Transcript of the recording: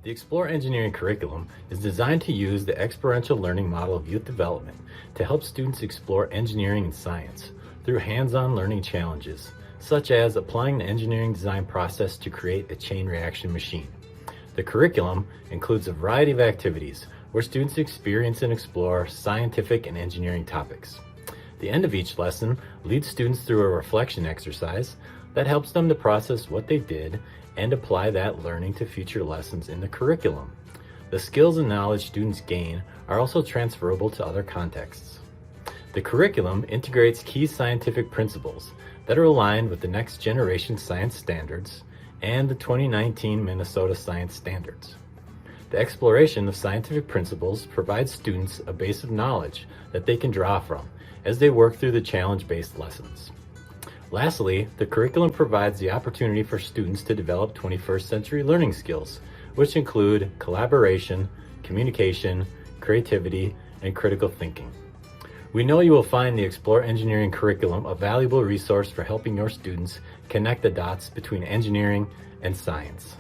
The Explore Engineering curriculum is designed to use the experiential learning model of youth development to help students explore engineering and science through hands-on learning challenges, such as applying the engineering design process to create a chain reaction machine. The curriculum includes a variety of activities where students experience and explore scientific and engineering topics. The end of each lesson leads students through a reflection exercise that helps them to process what they did and apply that learning to future lessons in the curriculum. The skills and knowledge students gain are also transferable to other contexts. The curriculum integrates key scientific principles that are aligned with the next generation science standards and the 2019 Minnesota Science Standards. The exploration of scientific principles provides students a base of knowledge that they can draw from as they work through the challenge-based lessons. Lastly, the curriculum provides the opportunity for students to develop 21st century learning skills, which include collaboration, communication, creativity, and critical thinking. We know you will find the Explore Engineering curriculum a valuable resource for helping your students connect the dots between engineering and science.